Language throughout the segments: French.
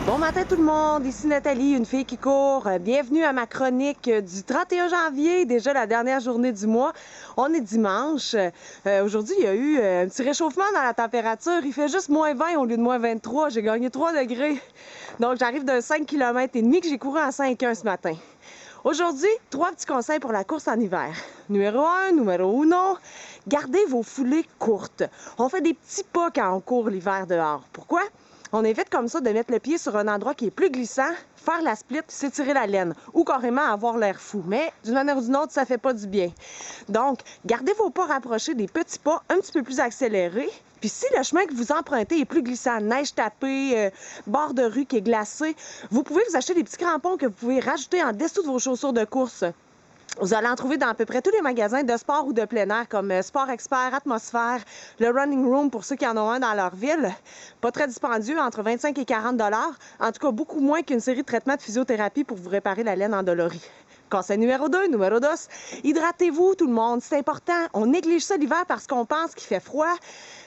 Bon matin tout le monde, ici Nathalie, une fille qui court. Bienvenue à ma chronique du 31 janvier, déjà la dernière journée du mois. On est dimanche. Aujourd'hui, il y a eu un petit réchauffement dans la température. Il fait juste moins 20 au lieu de moins 23. J'ai gagné 3 degrés. Donc j'arrive d'un 5 km et demi que j'ai couru en 5,1 ce matin. Aujourd'hui, 3 petits conseils pour la course en hiver. Numéro 1, numéro 1, gardez vos foulées courtes. On fait des petits pas quand on court l'hiver dehors. Pourquoi? On évite comme ça de mettre le pied sur un endroit qui est plus glissant, faire la split, s'étirer la laine ou carrément avoir l'air fou. Mais d'une manière ou d'une autre, ça fait pas du bien. Donc, gardez vos pas rapprochés des petits pas un petit peu plus accélérés. Puis si le chemin que vous empruntez est plus glissant, neige tapée, bord de rue qui est glacé, vous pouvez vous acheter des petits crampons que vous pouvez rajouter en dessous de vos chaussures de course. Vous allez en trouver dans à peu près tous les magasins de sport ou de plein air comme Sport Expert, Atmosphère, le Running Room pour ceux qui en ont un dans leur ville. Pas très dispendieux, entre 25 et 40 $. En tout cas, beaucoup moins qu'une série de traitements de physiothérapie pour vous réparer la laine endolorie. Conseil numéro 2, numéro 2, hydratez-vous tout le monde, c'est important. On néglige ça l'hiver parce qu'on pense qu'il fait froid,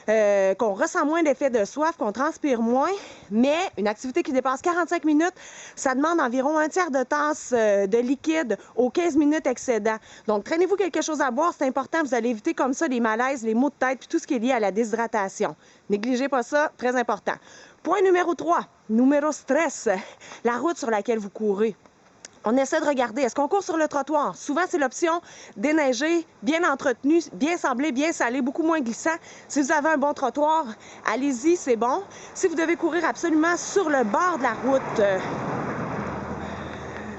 qu'on ressent moins d'effet de soif, qu'on transpire moins. Mais une activité qui dépasse 45 minutes, ça demande environ un tiers de tasse de liquide aux 15 minutes excédent. Donc, traînez-vous quelque chose à boire, c'est important. Vous allez éviter comme ça les malaises, les maux de tête, puis tout ce qui est lié à la déshydratation. Négligez pas ça, très important. Point numéro 3, numéro stress, la route sur laquelle vous courez. On essaie de regarder, est-ce qu'on court sur le trottoir? Souvent, c'est l'option déneigé, bien entretenu, bien sablé, bien salé, beaucoup moins glissant. Si vous avez un bon trottoir, allez-y, c'est bon. Si vous devez courir absolument sur le bord de la route,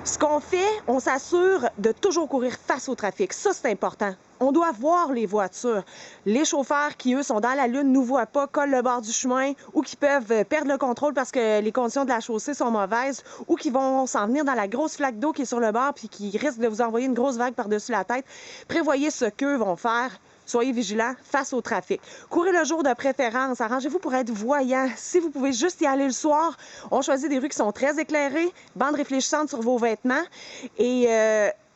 ce qu'on fait, on s'assure de toujours courir face au trafic. Ça, c'est important. On doit voir les voitures. Les chauffeurs qui, eux, sont dans la lune, nous voient pas, collent le bord du chemin ou qui peuvent perdre le contrôle parce que les conditions de la chaussée sont mauvaises ou qui vont s'en venir dans la grosse flaque d'eau qui est sur le bord puis qui risque de vous envoyer une grosse vague par-dessus la tête. Prévoyez ce qu'eux vont faire. Soyez vigilants face au trafic. Courez le jour de préférence. Arrangez-vous pour être voyant. Si vous pouvez juste y aller le soir, on choisit des rues qui sont très éclairées, bandes réfléchissantes sur vos vêtements et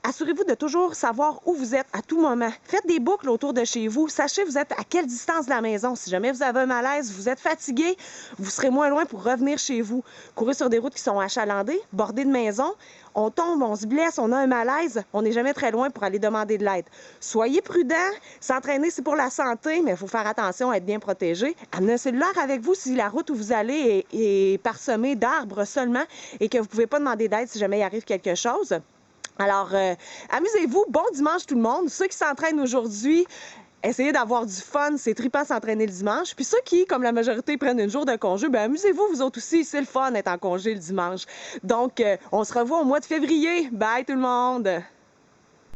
assurez-vous de toujours savoir où vous êtes à tout moment. Faites des boucles autour de chez vous. Sachez vous êtes à quelle distance de la maison. Si jamais vous avez un malaise, vous êtes fatigué, vous serez moins loin pour revenir chez vous. Courez sur des routes qui sont achalandées, bordées de maisons. On tombe, on se blesse, on a un malaise, on n'est jamais très loin pour aller demander de l'aide. Soyez prudents, s'entraîner c'est pour la santé, mais il faut faire attention à être bien protégé. Amenez un cellulaire avec vous si la route où vous allez est parsemée d'arbres seulement et que vous ne pouvez pas demander d'aide si jamais il arrive quelque chose. Alors, amusez-vous, bon dimanche tout le monde. Ceux qui s'entraînent aujourd'hui, essayez d'avoir du fun, c'est trippant s'entraîner le dimanche. Puis ceux qui, comme la majorité, prennent une jour de congé, bien amusez-vous vous autres aussi, c'est le fun d'être en congé le dimanche. Donc, on se revoit au mois de février. Bye tout le monde!